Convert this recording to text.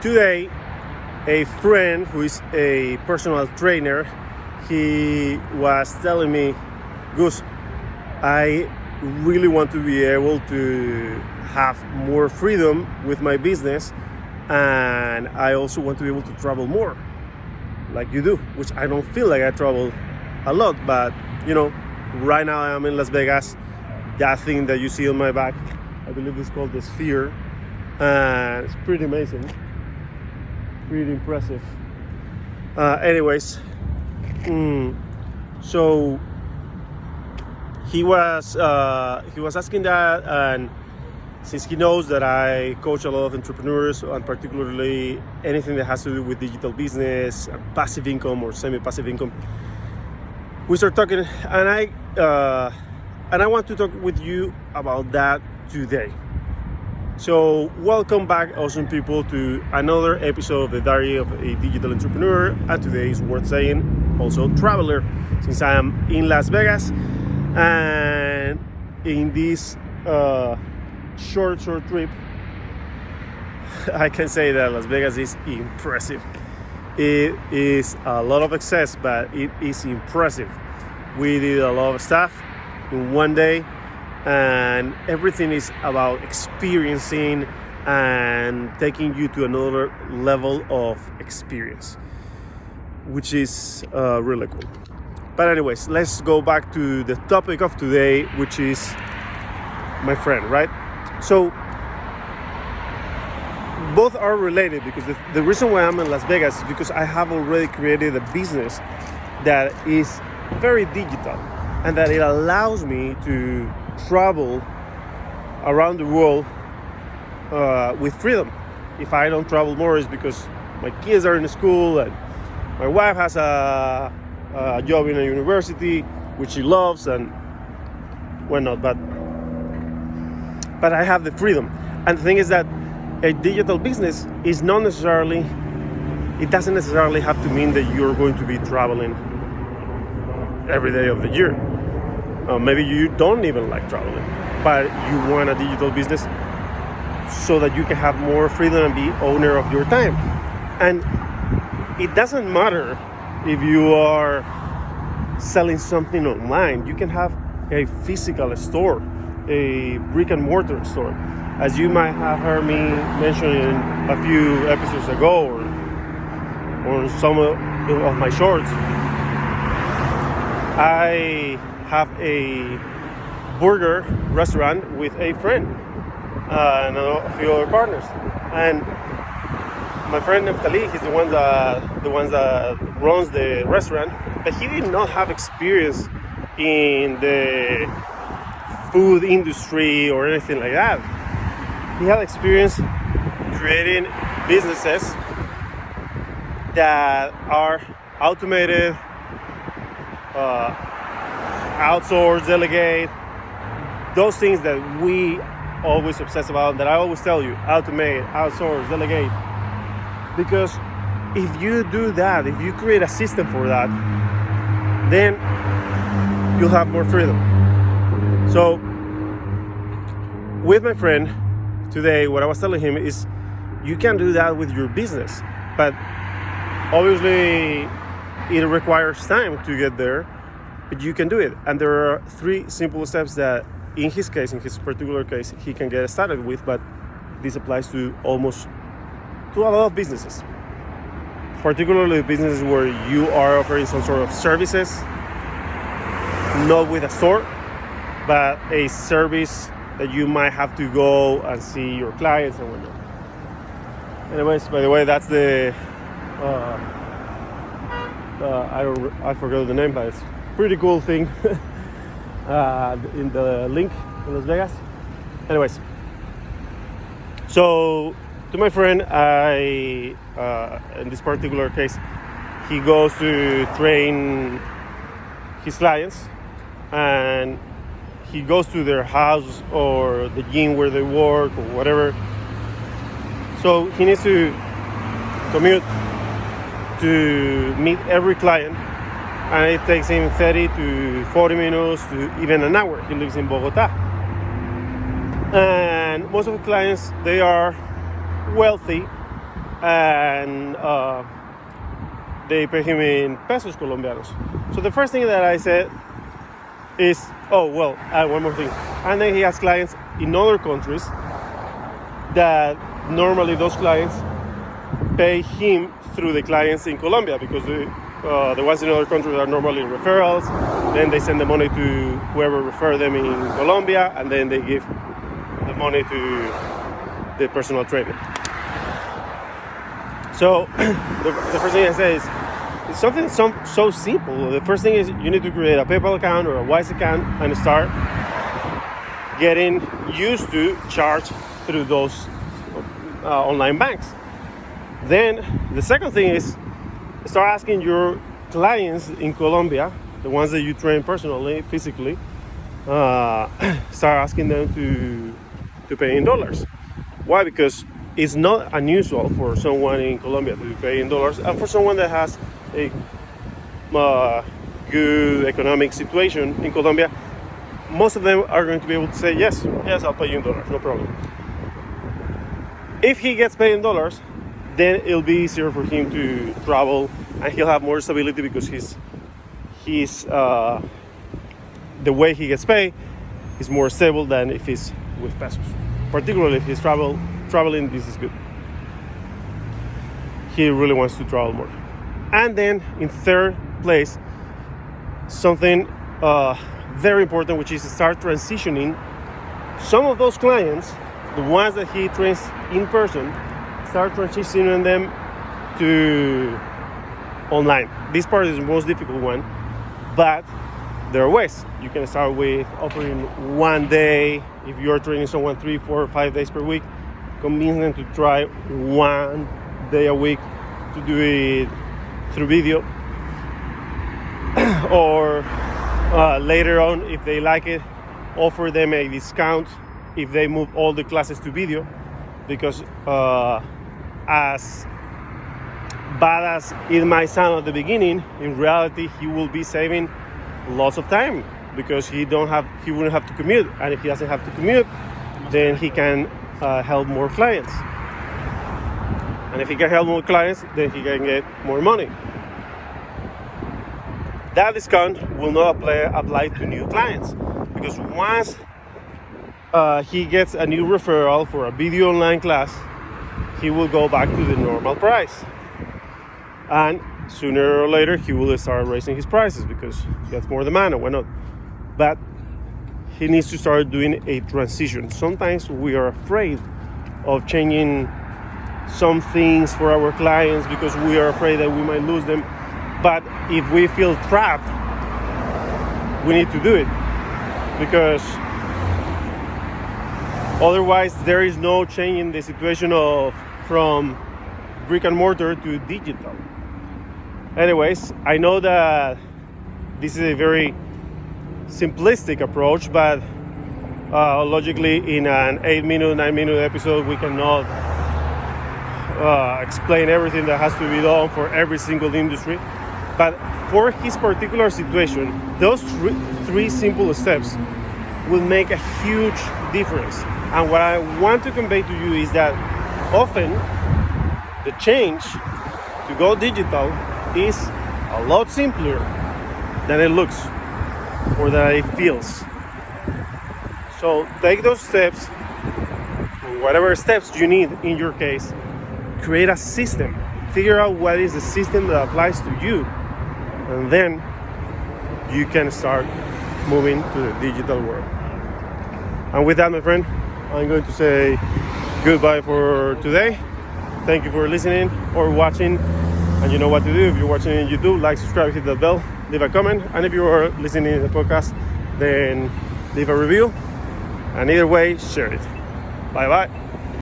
Today, a friend who is a personal trainer, he was telling me, Gus, I really want to be able to have more freedom with my business, and I also want to be able to travel more like you do, which I don't feel like I travel a lot, but right now I'm in Las Vegas. That thing that you see on my back, I believe it's called the Sphere, and it's pretty amazing, pretty impressive. Anyways, so he was asking that, and since he knows that I coach a lot of entrepreneurs, and particularly anything that has to do with digital business, passive income or semi-passive income, we start talking, and I want to talk with you about that today. So welcome back, awesome people, to another episode of the Diary of a Digital Entrepreneur, and today is worth saying also traveler, since I am in Las Vegas, and in this short trip, I can say that Las Vegas is impressive. It is a lot of excess, but it is impressive. We did a lot of stuff in one day, and everything is about experiencing and taking you to another level of experience, which is really cool. But anyways, let's go back to the topic of today, which is my friend, right? So both are related, because the reason why I'm in Las Vegas is because I have already created a business that is very digital, and that it allows me to travel around the world with freedom. If I don't travel more, it's because my kids are in school and my wife has a job in a university which she loves and whatnot, but I have the freedom. And the thing is that a digital business is not necessarily, it doesn't necessarily have to mean that you're going to be traveling every day of the year. Maybe you don't even like traveling, but you want a digital business so that you can have more freedom and be owner of your time. And it doesn't matter if you are selling something online. You can have a physical store, a brick and mortar store. As you might have heard me mention a few episodes ago, or some of my shorts, I have a burger restaurant with a friend and a few other partners. And my friend Neftali, he's the one that runs the restaurant, but he did not have experience in the food industry or anything like that. He had experience creating businesses that are automated, outsource, delegate, those things that we always obsess about, that I always tell you, automate, outsource, delegate. Because if you do that, if you create a system for that, then you'll have more freedom. So with my friend today, what I was telling him is, you can do that with your business, but obviously it requires time to get there, but you can do it. And there are 3 simple steps that in his particular case, he can get started with, but this applies to a lot of businesses, particularly businesses where you are offering some sort of services, not with a store, but a service that you might have to go and see your clients and whatnot. Anyways, by the way, that's the I forgot the name, but it's a pretty cool thing in the link in Las Vegas. Anyways, so to my friend, I in this particular case, he goes to train his clients, and he goes to their house or the gym where they work or whatever. So he needs to commute to meet every client, and it takes him 30 to 40 minutes to even an hour. He lives in Bogota. And most of the clients, they are wealthy, and they pay him in pesos colombianos. So the first thing that I said is, one more thing. And then he has clients in other countries that normally those clients pay him through the clients in Colombia, because the ones in other countries are normally referrals. Then they send the money to whoever referred them in Colombia, and then they give the money to the personal trainer. So the first thing I say is, it's something so simple. The first thing is you need to create a PayPal account or a Wise account and start getting used to charge through those online banks. Then the second thing is start asking your clients in Colombia, the ones that you train personally, physically, start asking them to pay in dollars. Why? Because it's not unusual for someone in Colombia to pay in dollars, and for someone that has a good economic situation in Colombia, most of them are going to be able to say, yes, I'll pay you in dollars, no problem. If he gets paid in dollars, then it'll be easier for him to travel, and he'll have more stability, because he's the way he gets paid is more stable than if he's with pesos. Particularly if he's traveling, this is good. He really wants to travel more. And then in third place, something very important, which is to start transitioning some of those clients, the ones that he trains in person, start transitioning them to online. This part is the most difficult one, but there are ways. You can start with offering one day. If you're training someone 3, 4, 5 days per week, convince them to try one day a week to do it through video. Or later on, if they like it, offer them a discount if they move all the classes to video, because as bad as it might sound at the beginning, in reality he will be saving lots of time, because he wouldn't have to commute, and if he doesn't have to commute, then he can help more clients, and if he can help more clients, then he can get more money. That discount will not apply to new clients, because once he gets a new referral for a video online class, he will go back to the normal price, and sooner or later he will start raising his prices because he gets more demand, and why not? But he needs to start doing a transition. Sometimes we are afraid of changing some things for our clients because we are afraid that we might lose them. But if we feel trapped, we need to do it, because otherwise there is no change in the situation from brick and mortar to digital. Anyways, I know that this is a very simplistic approach, but logically in an 8-minute, 9-minute episode, we cannot explain everything that has to be done for every single industry. But for his particular situation, those three simple steps will make a huge difference. And what I want to convey to you is that often the change to go digital is a lot simpler than it looks or that it feels. So take those steps, whatever steps you need in your case, create a system, figure out what is the system that applies to you, and then you can start moving to the digital world. And with that, my friend, I'm going to say goodbye for today. Thank you for listening or watching. And you know what to do. If you're watching on YouTube, like, subscribe, hit that bell, leave a comment. And if you are listening to the podcast, then leave a review. And either way, share it. Bye-bye.